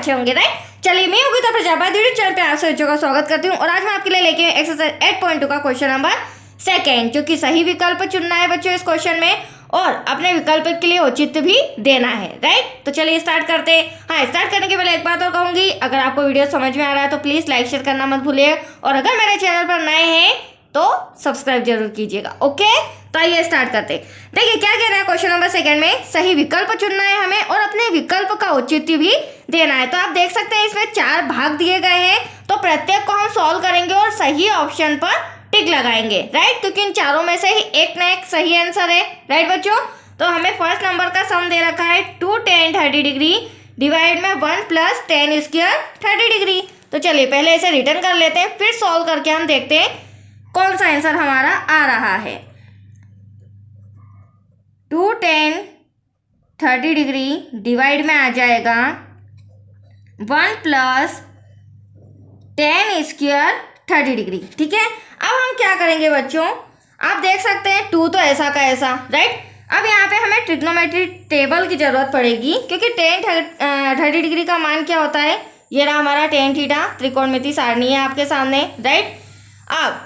अच्छे होंगे, राइट। चलिए, मैं योगिता प्रजापति चैनल पे आप सभी बच्चों का स्वागत करती हूँ और आज मैं आपके लिए लेके एक्सरसाइज 8.2 का क्वेश्चन नंबर 2 जो कि सही विकल्प चुनना है बच्चों इस क्वेश्चन में और अपने विकल्प के लिए औचित्य भी देना है, राइट। तो चलिए स्टार्ट करते हैं। हाँ, स्टार्ट करने के पहले एक बात और कहूंगी, अगर आपको वीडियो समझ में आ रहा है तो प्लीज लाइक शेयर करना मत भूलिए और अगर मेरे चैनल पर नए हैं तो सब्सक्राइब जरूर कीजिएगा, ओके। तो आइए स्टार्ट करते हैं। देखिए क्या कह रहा है क्वेश्चन नंबर 2 में, सही विकल्प चुनना है हमें और अपने विकल्प का औचित्य भी देना है। तो आप देख सकते हैं इसमें 4 भाग दिए गए हैं, तो प्रत्येक को हम सॉल्व करेंगे और सही ऑप्शन पर टिक लगाएंगे, राइट, क्योंकि इन चारों में से ही एक ना एक सही आंसर है, राइट बच्चों। तो हमें फर्स्ट नंबर का सम दे रखा है 2 tan 30 डिग्री डिवाइड में 1 + tan स्क्वायर 30 डिग्री। तो चलिए पहले इसे रिटर्न कर लेते हैं, फिर सॉल्व करके हम देखते हैं कौन सा आंसर हमारा आ रहा है। 2 tan 30 डिग्री डिवाइड में आ जाएगा 1 + tan स्क्वायर 30 डिग्री, ठीक है। अब हम क्या करेंगे बच्चों, आप देख सकते हैं 2 तो ऐसा का ऐसा, राइट। अब यहाँ पे हमें ट्रिग्नोमेट्री टेबल की जरूरत पड़ेगी क्योंकि tan 30 डिग्री का मान क्या होता है, ये रहा हमारा tan थीटा, त्रिकोणमिति सारणी है आपके सामने, राइट। अब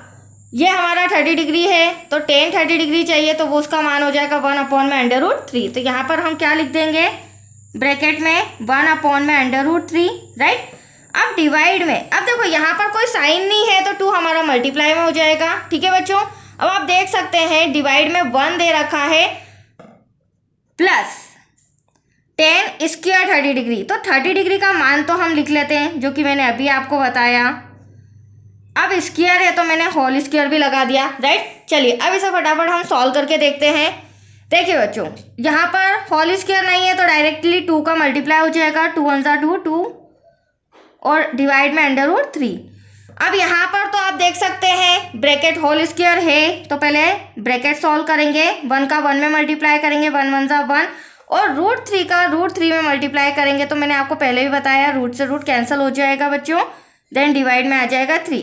ये हमारा 30 डिग्री है तो tan 30 डिग्री चाहिए तो वो उसका मान हो जाएगा 1/√3। तो यहाँ पर हम क्या लिख देंगे ब्रैकेट में 1/√3, राइट। अब डिवाइड में, अब देखो यहाँ पर कोई साइन नहीं है तो 2 हमारा मल्टीप्लाई में हो जाएगा, ठीक है बच्चों। अब आप देख सकते हैं डिवाइड में 1 दे रखा है प्लस tan स्क्वायर 30 डिग्री, तो 30 डिग्री का मान तो हम लिख लेते हैं जो कि मैंने अभी आपको बताया। अब स्क्वायर है तो मैंने होल स्क्वायर भी लगा दिया, राइट। चलिए अब इसे फटाफट हम सॉल्व करके देखते हैं। देखिए बच्चों यहाँ पर होल स्क्वायर नहीं है तो डायरेक्टली 2 का मल्टीप्लाई हो जाएगा, 2 × 1 = 2 और डिवाइड में √3। अब यहाँ पर तो आप देख सकते हैं ब्रैकेट होल स्क्वायर है तो पहले ब्रैकेट सॉल्व करेंगे, 1 का 1 में मल्टीप्लाई करेंगे, 1 × 1 = 1 और √3 का √3 में मल्टीप्लाई करेंगे तो मैंने आपको पहले भी बताया रूट से रूट कैंसिल हो जाएगा बच्चों, देन डिवाइड में आ जाएगा 3।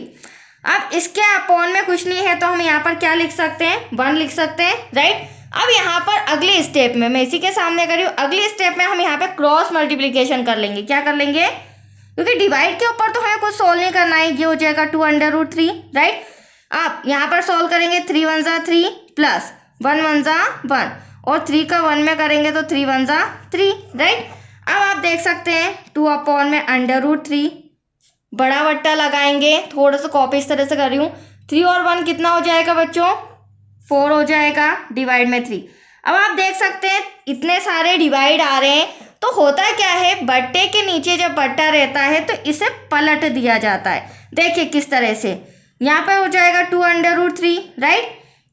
अब इसके अपॉन में कुछ नहीं है तो हम यहाँ पर क्या लिख सकते हैं, 1 लिख सकते हैं, राइट। अब यहाँ पर अगले स्टेप में मैं इसी के सामने कर रही हूँ, अगले स्टेप में हम यहाँ पे क्रॉस मल्टीप्लीकेशन कर लेंगे। क्या कर लेंगे, क्योंकि डिवाइड के ऊपर तो हमें कुछ सोल्व नहीं करना है, ये हो जाएगा 2/√3, राइट। आप यहाँ पर सोल्व करेंगे 3 × 1 = 3 प्लस 1 × 1 = 1 और 3 का 1 में करेंगे तो 3 × 1 = 3, राइट। अब आप देख सकते हैं 2/√3 बड़ा बट्टा लगाएंगे, थोड़ा सा कॉपी इस तरह से कर रही हूँ, 3 और 1 कितना हो जाएगा बच्चों, 4 हो जाएगा, डिवाइड में 3। अब आप देख सकते हैं इतने सारे डिवाइड आ रहे हैं तो होता क्या है, बट्टे के नीचे जब बट्टा रहता है तो इसे पलट दिया जाता है। देखिए किस तरह से, यहाँ पे हो जाएगा 2/√3, राइट।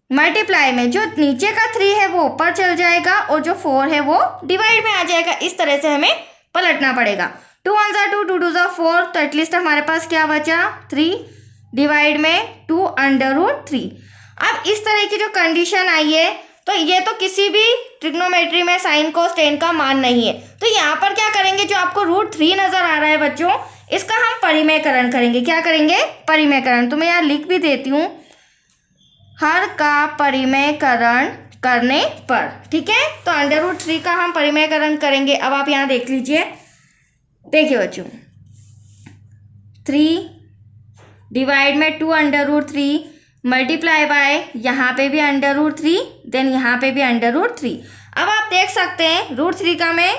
मल्टीप्लाई में जो नीचे का 3 है वो ऊपर चल जाएगा और जो 4 है वो डिवाइड में आ जाएगा। इस तरह से हमें पलटना पड़ेगा। 2 × 1 = 2, 2 × 2 = 4, तो एटलीस्ट हमारे पास क्या बचा 3 डिवाइड में 2/√3। अब इस तरह की जो कंडीशन आई है तो ये तो किसी भी ट्रिग्नोमेट्री में साइन कोस टेन का मान नहीं है, तो यहाँ पर क्या करेंगे, जो आपको √3 नजर आ रहा है बच्चों इसका हम परिमेयकरण करेंगे। क्या करेंगे, परिमेयकरण। तो मैं यहाँ लिख भी देती हूँ, हर का परिमेयकरण करने पर, ठीक है। तो √3 का हम परिमेयकरण करेंगे। अब आप यहाँ देख लीजिए, देखिए बच्चों 3 डिवाइड में 2/√3 मल्टीप्लाई बाय यहाँ पे भी √3, देन यहाँ पे भी √3। अब आप देख सकते हैं √3 का मैं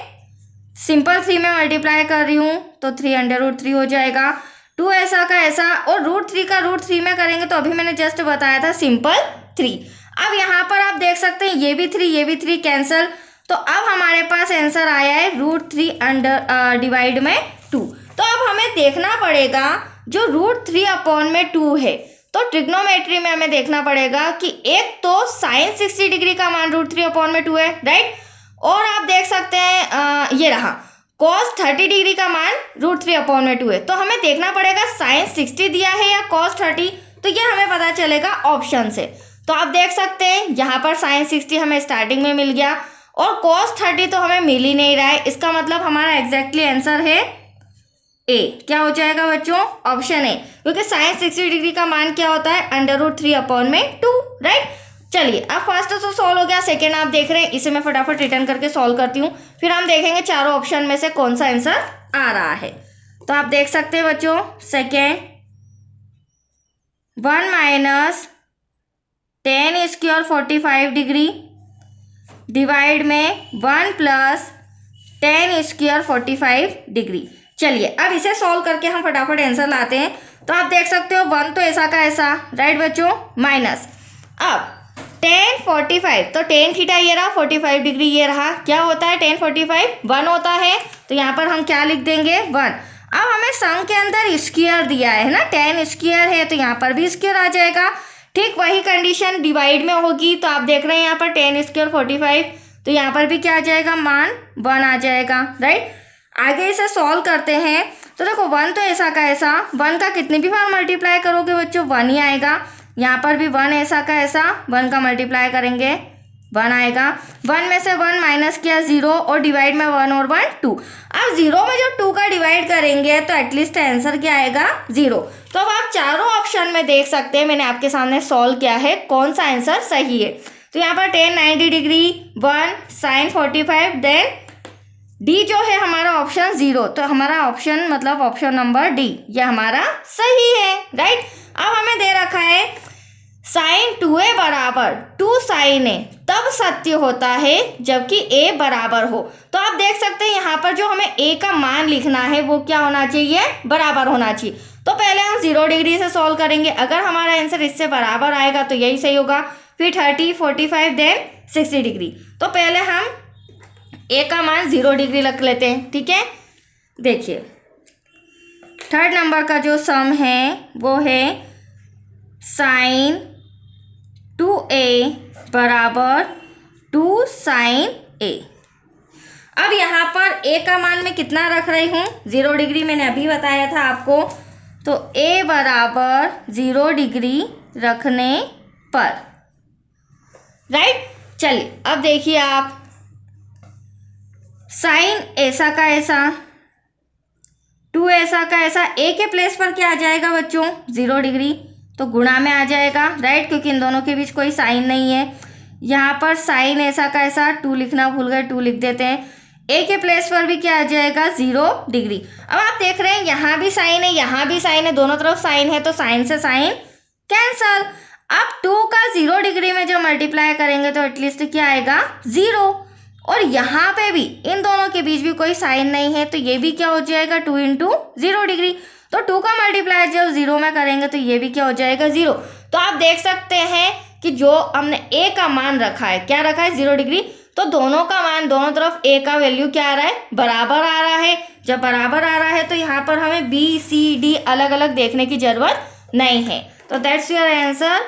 सिंपल 3 में मल्टीप्लाई कर रही हूँ तो 3/√3 हो जाएगा, 2 ऐसा का ऐसा और √3 का √3 में करेंगे तो अभी मैंने जस्ट बताया था सिंपल 3। अब यहाँ पर आप देख सकते हैं ये भी 3 ये भी 3 कैंसल, तो अब हमारे पास आंसर आया है √3 डिवाइड में 2। तो अब हमें देखना पड़ेगा जो √3/2 है, तो ट्रिग्नोमेट्री में हमें देखना पड़ेगा कि एक तो साइन 60 डिग्री का मान √3/2 है, राइट। और आप देख सकते हैं ये रहा cos 30 डिग्री का मान √3/2 है, तो हमें देखना पड़ेगा साइन 60 दिया है या cos 30, तो ये हमें पता चलेगा ऑप्शन से। तो आप देख सकते हैं यहाँ पर साइन 60 हमें स्टार्टिंग में मिल गया और cos 30 तो हमें मिल ही नहीं रहा है, इसका मतलब हमारा एग्जैक्टली आंसर है ए। क्या हो जाएगा बच्चों, ऑप्शन ए, क्योंकि साइन 60 डिग्री का मान क्या होता है √3/2, राइट। चलिए अब फर्स्ट तो सॉल्व हो गया, सेकेंड आप देख रहे हैं, इसे मैं फटाफट रिटर्न करके सॉल्व करती हूँ, फिर हम देखेंगे चारों ऑप्शन में से कौन सा आंसर आ रहा है। तो आप देख सकते हैं बच्चों, second 1 minus 10 square 45 degree divide में 1 प्लस 10 स्क्वायर 45 डिग्री। चलिए अब इसे सॉल्व करके हम फटाफट आंसर लाते हैं। तो आप देख सकते हो 1 तो ऐसा का ऐसा, राइट बच्चों, माइनस अब 10 45, तो 10 थीटा ये रहा, 45 डिग्री ये रहा। क्या होता है 10 45 1 होता है, तो यहाँ पर हम क्या लिख देंगे 1। अब हमें सम के अंदर स्क्वायर दिया है ना, 10 स्क्वायर है तो यहाँ पर भी स्क्वायर आ जाएगा। ठीक वही कंडीशन डिवाइड में होगी। तो आप देख रहे हैं यहाँ पर 10 स्क्वायर 45, तो यहाँ पर भी क्या आ जाएगा, मान 1 आ जाएगा, राइट। आगे इसे सॉल्व करते हैं। तो देखो 1 तो ऐसा का ऐसा, 1 का कितने भी बार मल्टीप्लाई करोगे बच्चों 1 ही आएगा। यहाँ पर भी 1 ऐसा का ऐसा, 1 का मल्टीप्लाई करेंगे 1 आएगा। 1 में से 1 माइनस किया 0 और डिवाइड में 1 और 1 2। अब 0 में जब 2 का डिवाइड करेंगे तो एटलीस्ट आंसर क्या आएगा 0। तो अब आप चारों ऑप्शन में देख सकते हैं, मैंने आपके सामने सॉल्व किया है कौन सा आंसर सही है। तो यहाँ पर 10 90 डिग्री 1 साइन 45, देन डी जो है हमारा ऑप्शन 0। तो हमारा ऑप्शन मतलब ऑप्शन नंबर डी ये हमारा सही है, राइट। अब हमें दे रखा है साइन 2a बराबर 2 साइन a तब सत्य होता है जबकि a बराबर हो। तो आप देख सकते हैं यहाँ पर जो हमें a का मान लिखना है वो क्या होना चाहिए, बराबर होना चाहिए। तो पहले हम 0 डिग्री से सॉल्व करेंगे, अगर हमारा आंसर इससे बराबर आएगा तो यही सही होगा। फिर 30 45 देन 60 डिग्री। तो पहले हम a का मान 0 डिग्री रख लेते हैं, ठीक है। देखिए थर्ड नंबर का जो सम है वो है साइन 2a बराबर 2 साइन a। अब यहाँ पर a का मान मैं कितना रख रही हूँ 0 डिग्री, मैंने अभी बताया था आपको। तो a बराबर 0 डिग्री रखने पर, राइट। चलिए अब देखिए आप साइन ऐसा का ऐसा 2 ऐसा का ऐसा, a के प्लेस पर क्या आ जाएगा बच्चों 0 डिग्री, तो गुणा में आ जाएगा, राइट, क्योंकि इन दोनों के बीच कोई साइन नहीं है। यहाँ पर साइन ऐसा का ऐसा 2 लिखना भूल गए, 2 लिख देते हैं। a के प्लेस पर भी क्या आ जाएगा 0 डिग्री। अब आप देख रहे हैं यहाँ भी साइन है यहाँ भी साइन है, दोनों तरफ साइन है, तो साइन से साइन कैंसल। अब 2 का 0 डिग्री में जब मल्टीप्लाई करेंगे तो एटलीस्ट क्या आएगा 0। और यहाँ पे भी इन दोनों के बीच भी कोई साइन नहीं है, तो ये भी क्या हो जाएगा 2 इंटू 0 डिग्री। तो 2 का मल्टीप्लाई जब 0 में करेंगे तो ये भी क्या हो जाएगा 0। तो आप देख सकते हैं कि जो हमने a का मान रखा है, क्या रखा है 0 डिग्री, तो दोनों का मान दोनों तरफ a का वैल्यू क्या आ रहा है, बराबर आ रहा है। जब बराबर आ रहा है तो यहाँ पर हमें b c d अलग अलग देखने की जरूरत नहीं है। तो that's your answer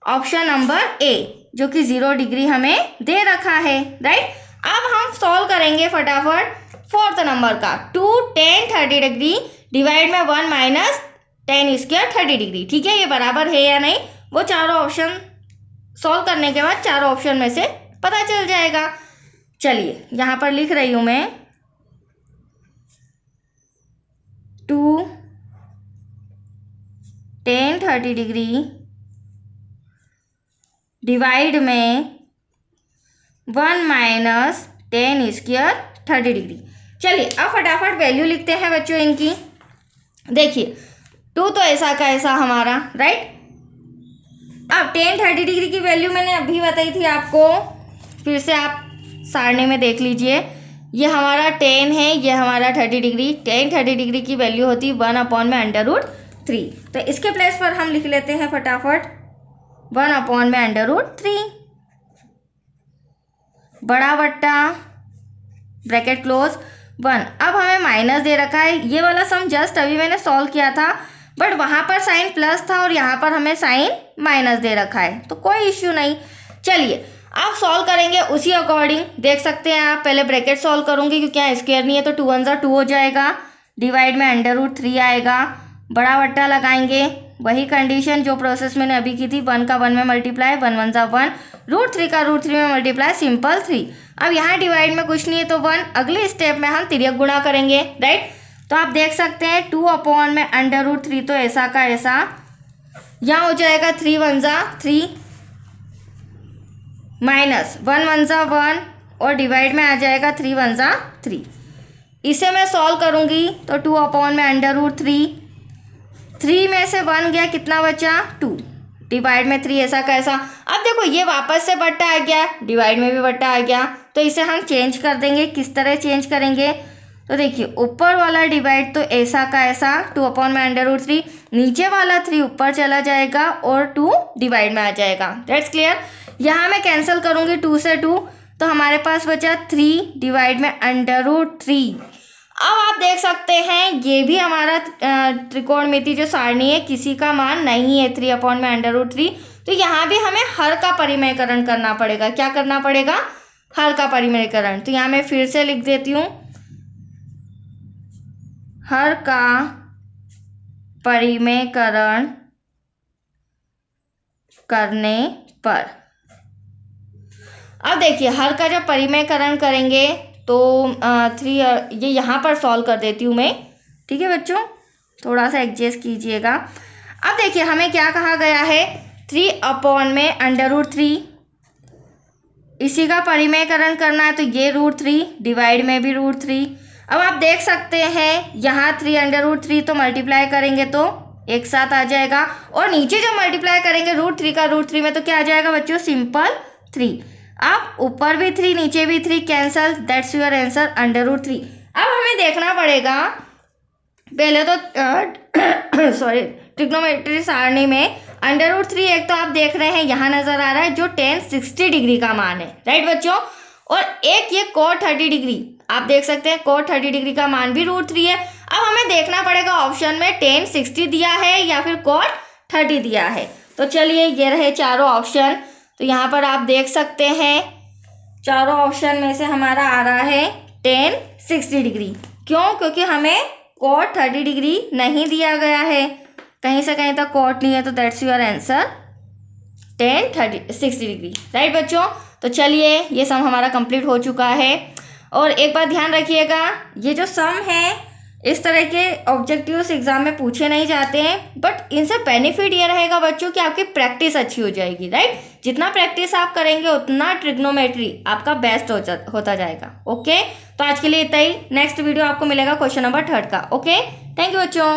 option number A, जो कि 0 डिग्री हमें दे रखा है, राइट। अब हम सॉल्व करेंगे फटाफट फोर्थ नंबर का 2 10 30 डिग्री डिवाइड में 1 माइनस 10 स्क्वायर 30 डिग्री। ठीक है, ये बराबर है या नहीं वो चारों ऑप्शन सॉल्व करने के बाद चारों ऑप्शन में से पता चल जाएगा। चलिए यहाँ पर लिख रही हूँ मैं 2 10 30 डिग्री डिवाइड में 1 माइनस 10 स्क्वायर 30 डिग्री। चलिए अब फटाफट वैल्यू लिखते हैं बच्चों इनकी। देखिए 2 तो ऐसा का ऐसा हमारा, राइट। अब 10 30 डिग्री की वैल्यू मैंने अभी बताई थी आपको, फिर से आप सारणी में देख लीजिए। ये हमारा 10 है, ये हमारा 30 डिग्री। 10 30 डिग्री की वैल्यू होती है 1/√3। तो इसके प्लेस पर हम लिख लेते हैं फटाफट 1/√3 बड़ा बट्टा ब्रैकेट क्लोज 1। अब हमें माइनस दे रखा है, ये वाला सम जस्ट अभी मैंने सॉल्व किया था, बट वहाँ पर साइन प्लस था और यहाँ पर हमें साइन माइनस दे रखा है, तो कोई इश्यू नहीं। चलिए आप सॉल्व करेंगे उसी अकॉर्डिंग। देख सकते हैं आप, पहले ब्रैकेट सॉल्व करूँगी क्योंकि यहाँ स्क्वायर नहीं है, तो 2 1 2 हो जाएगा, डिवाइड में √3 आएगा, बड़ा बट्टा लगाएंगे, वही कंडीशन जो प्रोसेस मैंने अभी की थी, 1 का 1 में मल्टीप्लाई, 1 1 1, √3 का √3 में मल्टीप्लाई, सिंपल 3। अब यहाँ डिवाइड में कुछ नहीं है तो 1, अगले स्टेप में हम तिर्यक गुणा करेंगे, राइट। तो आप देख सकते हैं 2/√3 तो ऐसा का ऐसा, यहाँ हो जाएगा 3 1 3 माइनस 1 1 1 और डिवाइड में आ जाएगा 3 1 3। इसे मैं सॉल्व करूँगी तो 2/√3, 3 में से 1 गया, कितना बचा 2, डिवाइड में 3 ऐसा कैसा। अब देखो ये वापस से बट्टा आ गया, डिवाइड में भी बट्टा आ गया, तो इसे हम चेंज कर देंगे। किस तरह चेंज करेंगे, तो देखिए ऊपर वाला डिवाइड तो ऐसा का ऐसा 2/√3, नीचे वाला 3 ऊपर चला जाएगा और 2 डिवाइड में आ जाएगा। That's clear. यहाँ मैं कैंसिल करूँगी 2 से 2, तो हमारे पास बचा 3 डिवाइड में √3। अब आप देख सकते हैं ये भी हमारा त्रिकोणमिति जो सारणी है किसी का मान नहीं है 3/√3, तो यहाँ भी हमें हर का परिमेयकरण करना पड़ेगा। क्या करना पड़ेगा, हर का परिमेयकरण। तो यहाँ मैं फिर से लिख देती हूँ, हर का परिमेयकरण करने पर, अब देखिए हर का जब परिमेयकरण करेंगे तो 3 ये यहाँ पर सॉल्व कर देती हूँ मैं, ठीक है बच्चों, थोड़ा सा एडजस्ट कीजिएगा। अब देखिए हमें क्या कहा गया है, 3/√3, इसी का परिमेयकरण करना है, तो ये √3 डिवाइड में भी √3। अब आप देख सकते हैं यहाँ 3/√3 तो मल्टीप्लाई करेंगे तो एक साथ आ जाएगा, और नीचे जब मल्टीप्लाई करेंगे √3 का √3 में तो क्या आ जाएगा बच्चों, सिंपल 3। अब ऊपर भी 3 नीचे भी 3 कैंसल, दैट्स योर आंसर √3। अब हमें देखना पड़ेगा पहले तो सॉरी ट्रिग्नोमेट्री सारणी में √3 एक तो आप देख रहे हैं यहाँ नजर आ रहा है जो tan 60 डिग्री का मान है, राइट बच्चों, और एक ये cot 30 डिग्री आप देख सकते हैं, cot 30 डिग्री का मान भी √3 है। अब हमें देखना पड़ेगा ऑप्शन में tan 60 दिया है या फिर cot 30 दिया है। तो चलिए ये रहे चारों ऑप्शन, तो यहाँ पर आप देख सकते हैं चारों ऑप्शन में से हमारा आ रहा है tan 60 डिग्री। क्यों, क्योंकि हमें cot 30 डिग्री नहीं दिया गया है, कहीं से कहीं तक cot नहीं है, तो that's your answer tan 60 degree, right बच्चों। तो चलिए ये सम हमारा कंप्लीट हो चुका है। और एक बात ध्यान रखिएगा, ये जो सम है इस तरह के ऑब्जेक्टिव्स एग्जाम में पूछे नहीं जाते हैं, बट इनसे बेनिफिट ये रहेगा बच्चों कि आपकी प्रैक्टिस अच्छी हो जाएगी, राइट। जितना प्रैक्टिस आप करेंगे उतना ट्रिग्नोमेट्री आपका बेस्ट होता जाएगा। ओके, तो आज के लिए इतना ही। नेक्स्ट वीडियो आपको मिलेगा क्वेश्चन नंबर 3 का। ओके, थैंक यू बच्चों।